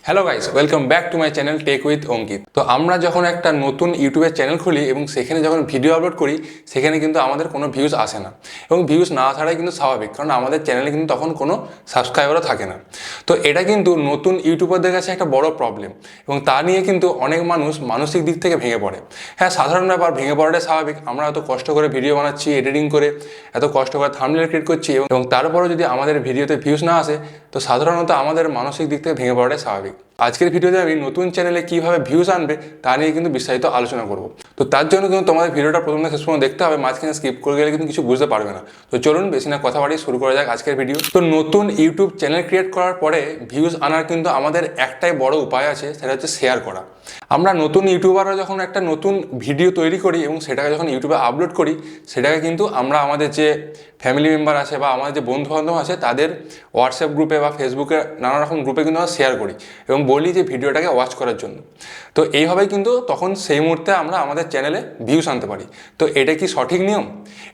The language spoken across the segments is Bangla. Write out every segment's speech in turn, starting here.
Hello guys, welcome back to my channel tech with Ankit. তো আমরা যখন একটা নতুন ইউটিউবের চ্যানেল খুলি এবং সেখানে যখন ভিডিও আপলোড করি, সেখানে কিন্তু আমাদের কোনো ভিউজ আসে না। এবং ভিউজ না আসাটাই কিন্তু স্বাভাবিক, কারণ আমাদের চ্যানেলে কিন্তু তখন কোনো সাবস্ক্রাইবারও থাকে না। তো এটা কিন্তু নতুন ইউটিউবারদের কাছে একটা বড় প্রবলেম, এবং তা নিয়ে কিন্তু অনেক মানুষ মানসিক দিক থেকে ভেঙে পড়ে। হ্যাঁ, সাধারণ ব্যাপার, ভেঙে পড়াটাই স্বাভাবিক। আমরা এত কষ্ট করে ভিডিও বানাচ্ছি, এডিটিং করে এত কষ্ট করে থাম্বনেল ক্রিয়েট করছি, এবং তারপরেও যদি আমাদের ভিডিওতে ভিউজ না আসে, তো সাধারণত আমাদের মানসিক দিক থেকে ভেঙে পড়াটাই স্বাভাবিক। আজকের ভিডিওতে আমি নতুন চ্যানেলে কীভাবে ভিউজ আনবে তা নিয়ে কিন্তু বিস্তারিত আলোচনা করব। তো তার জন্য কিন্তু তোমাদের ভিডিওটা প্রথম থেকে শেষ পর্যন্ত দেখতে হবে, মাঝখানে স্কিপ করে গেলে কিন্তু কিছু বুঝতে পারবে না। তো চলুন বেশি না কথা বাড়িয়ে শুরু করা যাক আজকের ভিডিও। তো নতুন ইউটিউব চ্যানেল ক্রিয়েট করার পরে ভিউজ আনার কিন্তু আমাদের একটাই বড় উপায় আছে, সেটা হচ্ছে শেয়ার করা। আমরা নতুন ইউটিউবাররা যখন একটা নতুন ভিডিও তৈরি করি এবং সেটাকে যখন ইউটিউবে আপলোড করি, সেটাকে কিন্তু আমরা আমাদের যে ফ্যামিলি মেম্বার আছে বা আমাদের যে বন্ধুবান্ধব আছে তাদের হোয়াটসঅ্যাপ গ্রুপে বা ফেসবুকে নানা রকম গ্রুপে কিন্তু আমরা শেয়ার করি এবং বলি যে ভিডিওটাকে ওয়াচ করার জন্য। তো এইভাবেই কিন্তু তখন সেই মুহূর্তে আমরা আমাদের চ্যানেলে ভিউজ আনতে পারি। তো এটা কি সঠিক নিয়ম?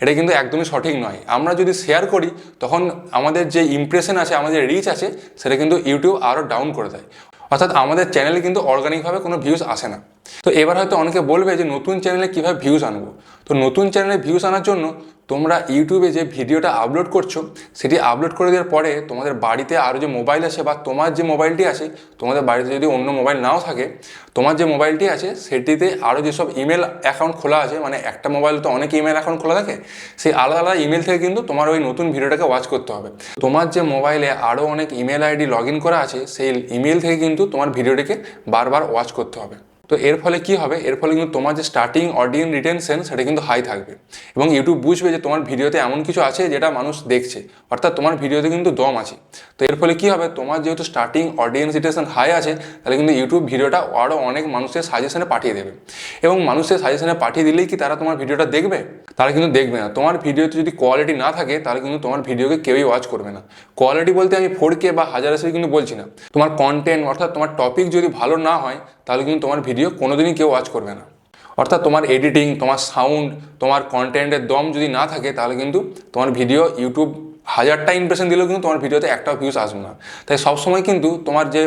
এটা কিন্তু একদমই সঠিক নয়। আমরা যদি শেয়ার করি তখন আমাদের যে ইমপ্রেশন আছে, আমাদের রিচ আছে, সেটা কিন্তু ইউটিউব আরও ডাউন করে দেয়। অর্থাৎ আমাদের চ্যানেলে কিন্তু অর্গানিকভাবে কোনো ভিউজ আসে না। তো এবার হয়তো অনেকে বলবে যে নতুন চ্যানেলে কীভাবে ভিউজ আনবো। তো নতুন চ্যানেলে ভিউজ আনার জন্য তোমরা ইউটিউবে যে ভিডিওটা আপলোড করছো, সেটি আপলোড করে দেওয়ার পরে তোমাদের বাড়িতে আরও যে মোবাইল আছে বা তোমার যে মোবাইলটি আছে, তোমাদের বাড়িতে যদি অন্য মোবাইল নাও থাকে, তোমার যে মোবাইলটি আছে সেটিতে আরও যেসব ইমেল অ্যাকাউন্ট খোলা আছে, মানে একটা মোবাইল তো অনেক ইমেল অ্যাকাউন্ট খোলা থাকে, সেই আলাদা আলাদা ইমেল থেকে কিন্তু তোমার ওই নতুন ভিডিওটাকে ওয়াচ করতে হবে। তোমার যে মোবাইলে আরও অনেক ইমেল আইডি লগ ইন করা আছে, সেই ইমেল থেকে কিন্তু তোমার ভিডিওটিকে বারবার ওয়াচ করতে হবে। তো এর ফলে কি হবে? এর ফলে কিন্তু তোমার যে স্টার্টিং অডিয়েন্স রিটেনশন সেটা কিন্তু হাই থাকবে, এবং ইউটিউব বুঝবে যে তোমার ভিডিওতে এমন কিছু আছে যেটা মানুষ দেখছে, অর্থাৎ তোমার ভিডিওতে কিন্তু দম আছে। তো এর ফলে কি হবে? তোমার যেহেতু স্টার্টিং অডিয়েন্স রিটেনশন হাই আছে, তাহলে কিন্তু ইউটিউব ভিডিওটা আরও অনেক মানুষের সাজেশনে পাঠিয়ে দেবে। এবং মানুষের সাজেশনে পাঠিয়ে দিলেই কি তারা তোমার ভিডিওটা দেখবে? তারা কিন্তু দেখবে না। তোমার ভিডিওতে যদি কোয়ালিটি না থাকে, তাহলে কিন্তু তোমার ভিডিওকে কেউই ওয়াচ করবে না। কোয়ালিটি বলতে আমি 4K বা 1080 কিন্তু বলছি না। তোমার কন্টেন্ট অর্থাৎ তোমার টপিক যদি ভালো না হয়, তাহলে কিন্তু তোমার ভিডিও কোনোদিনই কেউ ওয়াচ করবে না। অর্থাৎ তোমার এডিটিং, তোমার সাউন্ড, তোমার কন্টেন্টের দম যদি না থাকে, তাহলে কিন্তু তোমার ভিডিও ইউটিউব 1000টা ইমপ্রেশন দিলেও কিন্তু তোমার ভিডিওতে একটাও ভিউজ আসবে না। তাই সবসময় কিন্তু তোমার যে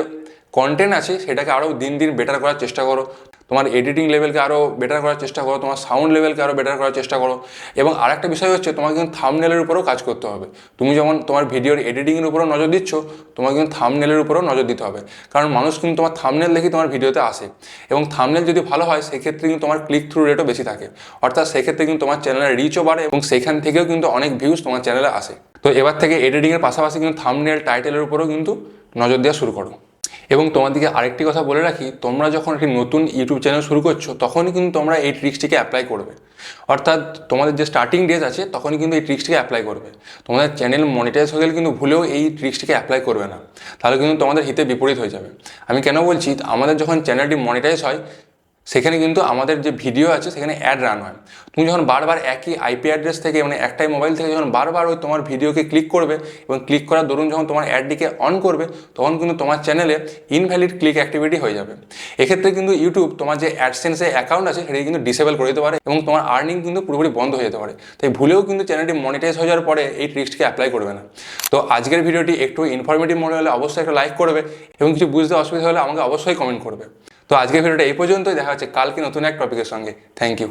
কন্টেন্ট আছে সেটাকে আরও দিন দিন বেটার করার চেষ্টা করো। তোমার এডিটিং লেভেলকে আরও বেটার করার চেষ্টা করো, তোমার সাউন্ড লেভেলকে আরও বেটার করার চেষ্টা করো। এবং আরেকটা বিষয় হচ্ছে, তোমাকে কিন্তু থাম্বনেলের উপরেও কাজ করতে হবে। তুমি যেমন তোমার ভিডিওর এডিটিংয়ের উপরেও নজর দিচ্ছ, তোমাকে কিন্তু থাম্বনেলের উপরেও নজর দিতে হবে। কারণ মানুষ কিন্তু তোমার থাম্বনেল দেখে তোমার ভিডিওতে আসে, এবং থাম্বনেল যদি ভালো হয় সেক্ষেত্রে কিন্তু তোমার ক্লিক থ্রু রেটও বেশি থাকে। অর্থাৎ সেক্ষেত্রে কিন্তু তোমার চ্যানেলের রিচও বাড়ে, এবং সেখান থেকেও কিন্তু অনেক ভিউজ তোমার চ্যানেলে আসে। তো এবার থেকে এডিটিংয়ের পাশাপাশি কিন্তু থাম্বনেল, টাইটেলের উপরেও কিন্তু নজর দেওয়া শুরু করো। এবং তোমাদেরকে আরেকটি কথা বলে রাখি, তোমরা যখন একটি নতুন ইউটিউব চ্যানেল শুরু করছো, তখনই কিন্তু তোমরা এই ট্রিক্সটিকে অ্যাপ্লাই করবে। অর্থাৎ তোমাদের যে স্টার্টিং ডেজ আছে, তখনই কিন্তু এই ট্রিক্সটিকে অ্যাপ্লাই করবে। তোমাদের চ্যানেল মনিটাইজ হয়ে গেলে কিন্তু ভুলেও এই ট্রিক্সটিকে অ্যাপ্লাই করবে না, তাহলে কিন্তু তোমাদের হিতে বিপরীত হয়ে যাবে। আমি কেন বলছি? আমাদের যখন চ্যানেলটি মনিটাইজ হয়, সেখানে কিন্তু আমাদের যে ভিডিও আছে সেখানে অ্যাড রান হয়। তুমি যখন বারবার একই আইপি অ্যাড্রেস থেকে, মানে একটাই মোবাইল থেকে যখন বারবার ওই তোমার ভিডিওকে ক্লিক করবে, এবং ক্লিক করার দরুন যখন তোমার অ্যাডটিকে অন করবে, তখন কিন্তু তোমার চ্যানেলে ইনভ্যালিড ক্লিক অ্যাক্টিভিটি হয়ে যাবে। এক্ষেত্রে কিন্তু ইউটিউব তোমার যে অ্যাডসেন্সে অ্যাকাউন্ট আছে সেটাকে কিন্তু ডিসেবল করে দিতে পারে, এবং তোমার আর্নিং কিন্তু পুরোপুরি বন্ধ হয়ে যেতে পারে। তাই ভুলেও কিন্তু চ্যানেলটি মনিটাইজ হয়ে যাওয়ার পরে এই ট্রিক্সটিকে অ্যাপ্লাই করবে না। তো আজকের ভিডিওটি একটু ইনফরমেটিভ মনে হলে অবশ্যই একটা লাইক করবে, এবং কিছু বুঝতে অসুবিধা হলে আমাকে অবশ্যই কমেন্ট করবে। তো আজকের ভিডিওটা এই পর্যন্তই। দেখা হচ্ছে কালকে নতুন এক টপিকের সঙ্গে। Thank you.